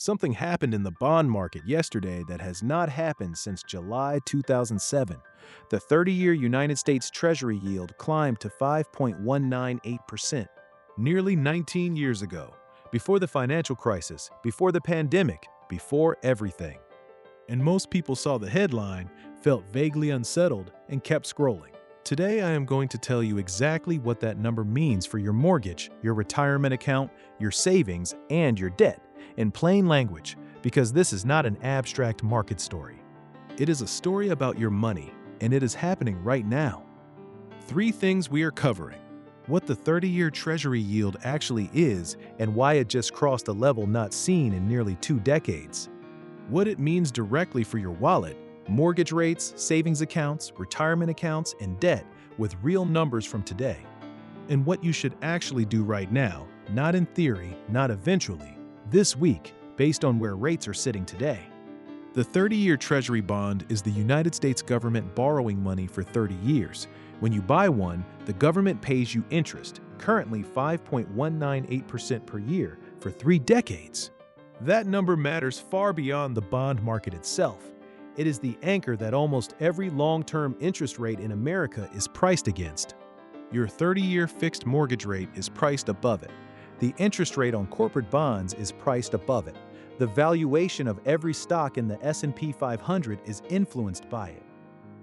Something happened in the bond market yesterday that has not happened since July 2007. The 30-year United States Treasury yield climbed to 5.198%, nearly 19 years ago, before the financial crisis, before the pandemic, before everything. And most people saw the headline, felt vaguely unsettled, and kept scrolling. Today, I am going to tell you exactly what that number means for your mortgage, your retirement account, your savings, and your debt, in plain language, because this is not an abstract market story. It is a story about your money, and it is happening right now. 3 things we are covering: what the 30-year Treasury yield actually is and why it just crossed a level not seen in nearly 2 decades. What it means directly for your wallet, mortgage rates, savings accounts, retirement accounts, and debt with real numbers from today. And what you should actually do right now, not in theory, not eventually, this week, based on where rates are sitting today. The 30-year Treasury bond is the United States government borrowing money for 30 years. When you buy one, the government pays you interest, currently 5.198% per year, for 3 decades. That number matters far beyond the bond market itself. It is the anchor that almost every long-term interest rate in America is priced against. Your 30-year fixed mortgage rate is priced above it. The interest rate on corporate bonds is priced above it. The valuation of every stock in the S&P 500 is influenced by it.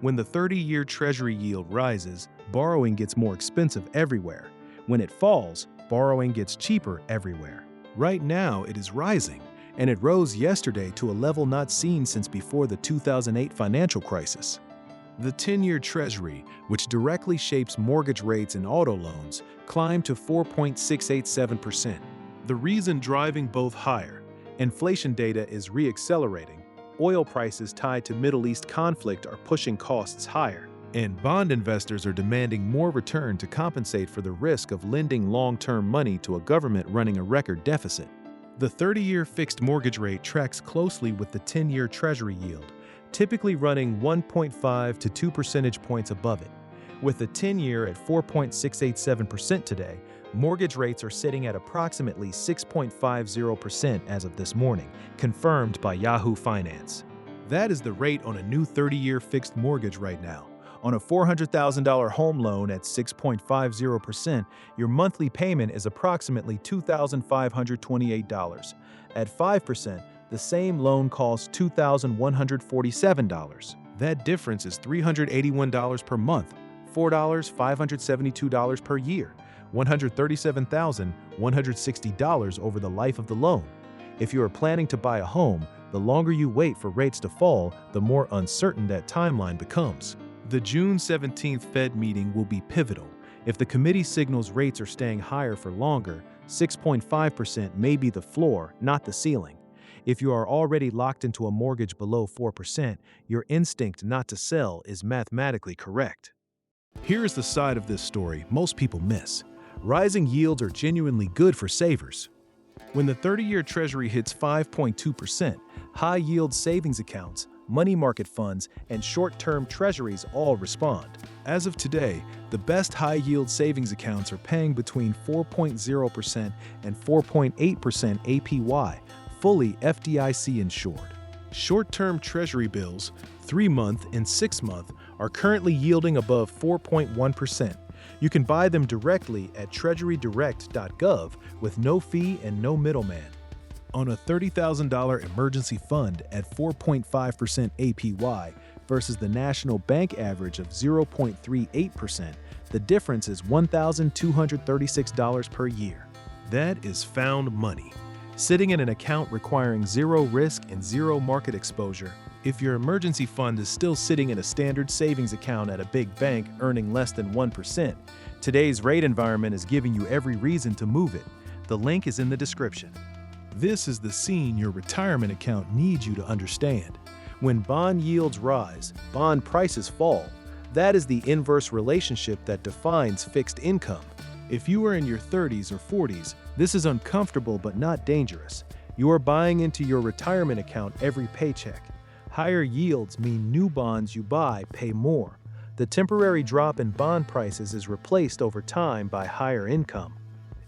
When the 30-year Treasury yield rises, borrowing gets more expensive everywhere. When it falls, borrowing gets cheaper everywhere. Right now, it is rising, and it rose yesterday to a level not seen since before the 2008 financial crisis. The 10-year Treasury, which directly shapes mortgage rates and auto loans, climbed to 4.687%. The reason driving both higher: inflation data is re-accelerating, oil prices tied to Middle East conflict are pushing costs higher, and bond investors are demanding more return to compensate for the risk of lending long-term money to a government running a record deficit. The 30-year fixed mortgage rate tracks closely with the 10-year Treasury yield, typically running 1.5 to 2 percentage points above it. With the 10-year at 4.687% today, mortgage rates are sitting at approximately 6.50% as of this morning, confirmed by Yahoo Finance. That is the rate on a new 30-year fixed mortgage right now. On a $400,000 home loan at 6.50%, your monthly payment is approximately $2,528. At 5%, the same loan costs $2,147. That difference is $381 per month, $4,572 per year, $137,160 over the life of the loan. If you are planning to buy a home, the longer you wait for rates to fall, the more uncertain that timeline becomes. The June 17th Fed meeting will be pivotal. If the committee signals rates are staying higher for longer, 6.5% may be the floor, not the ceiling. If you are already locked into a mortgage below 4%, your instinct not to sell is mathematically correct. Here is the side of this story most people miss. Rising yields are genuinely good for savers. When the 30-year Treasury hits 5.2%, high-yield savings accounts, money market funds, and short-term treasuries all respond. As of today, the best high-yield savings accounts are paying between 4.0% and 4.8% APY, fully FDIC insured. Short-term treasury bills, 3-month and 6-month, are currently yielding above 4.1%. You can buy them directly at treasurydirect.gov with no fee and no middleman. On a $30,000 emergency fund at 4.5% APY versus the national bank average of 0.38%, the difference is $1,236 per year. That is found money, sitting in an account requiring 0 risk and 0 market exposure. If your emergency fund is still sitting in a standard savings account at a big bank earning less than 1%, today's rate environment is giving you every reason to move it. The link is in the description. This is the scene your retirement account needs you to understand. When bond yields rise, bond prices fall. That is the inverse relationship that defines fixed income. If you are in your 30s or 40s, this is uncomfortable but not dangerous. You are buying into your retirement account every paycheck. Higher yields mean new bonds you buy pay more. The temporary drop in bond prices is replaced over time by higher income.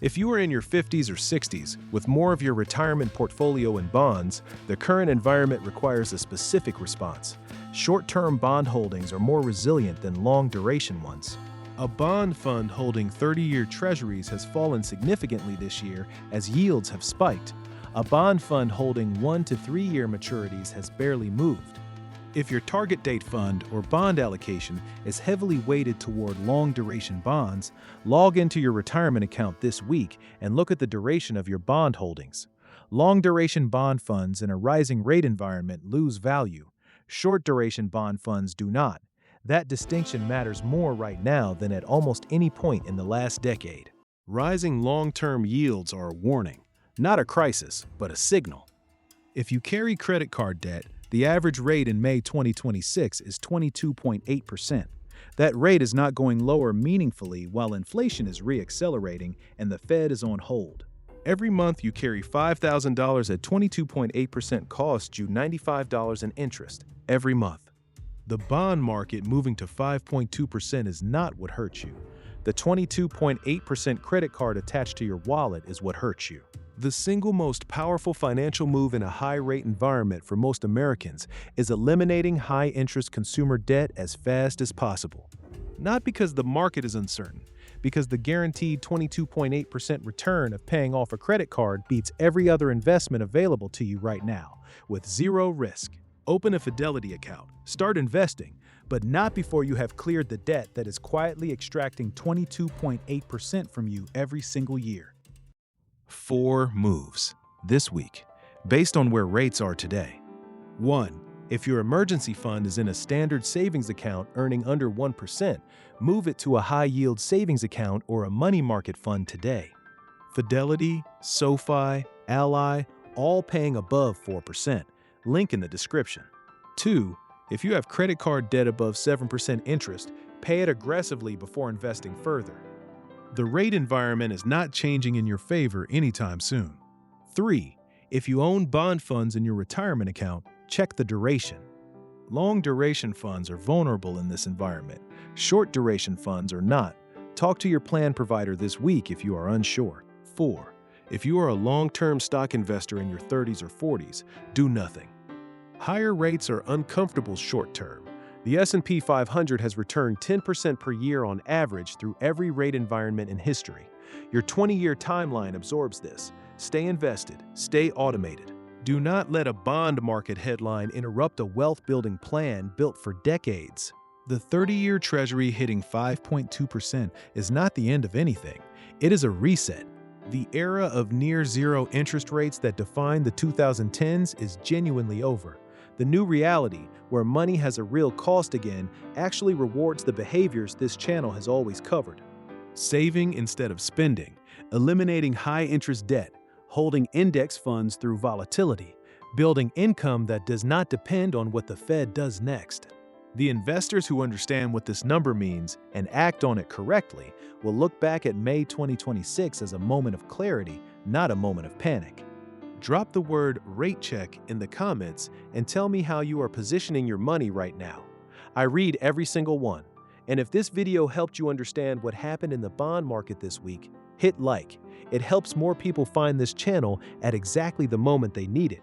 If you are in your 50s or 60s, with more of your retirement portfolio in bonds, the current environment requires a specific response. Short-term bond holdings are more resilient than long-duration ones. A bond fund holding 30-year treasuries has fallen significantly this year as yields have spiked. A bond fund holding 1 to 3 year maturities has barely moved. If your target date fund or bond allocation is heavily weighted toward long-duration bonds, log into your retirement account this week and look at the duration of your bond holdings. Long-duration bond funds in a rising rate environment lose value. Short-duration bond funds do not. That distinction matters more right now than at almost any point in the last decade. Rising long-term yields are a warning, not a crisis, but a signal. If you carry credit card debt, the average rate in May 2026 is 22.8%. That rate is not going lower meaningfully while inflation is re-accelerating and the Fed is on hold. Every month you carry $5,000 at 22.8% costs you $95 in interest every month. The bond market moving to 5.2% is not what hurts you. The 22.8% credit card attached to your wallet is what hurts you. The single most powerful financial move in a high-rate environment for most Americans is eliminating high-interest consumer debt as fast as possible. Not because the market is uncertain, because the guaranteed 22.8% return of paying off a credit card beats every other investment available to you right now, with zero risk. Open a Fidelity account, start investing, but not before you have cleared the debt that is quietly extracting 22.8% from you every single year. 4 moves this week, based on where rates are today. 1. If your emergency fund is in a standard savings account earning under 1%, move it to a high-yield savings account or a money market fund today. Fidelity, SoFi, Ally, all paying above 4%. Link in the description. 2. If you have credit card debt above 7% interest, pay it aggressively before investing further. The rate environment is not changing in your favor anytime soon. 3. If you own bond funds in your retirement account, check the duration. Long-duration funds are vulnerable in this environment. Short-duration funds are not. Talk to your plan provider this week if you are unsure. 4. If you are a long-term stock investor in your 30s or 40s, do nothing. Higher rates are uncomfortable short-term. The S&P 500 has returned 10% per year on average through every rate environment in history. Your 20-year timeline absorbs this. Stay invested. Stay automated. Do not let a bond market headline interrupt a wealth-building plan built for decades. The 30-year Treasury hitting 5.2% is not the end of anything. It is a reset. The era of near-zero interest rates that defined the 2010s is genuinely over. The new reality, where money has a real cost again, actually rewards the behaviors this channel has always covered. Saving instead of spending, eliminating high-interest debt, holding index funds through volatility, building income that does not depend on what the Fed does next. The investors who understand what this number means and act on it correctly will look back at May 2026 as a moment of clarity, not a moment of panic. Drop the word rate check in the comments and tell me how you are positioning your money right now. I read every single one. And if this video helped you understand what happened in the bond market this week, hit like. It helps more people find this channel at exactly the moment they need it.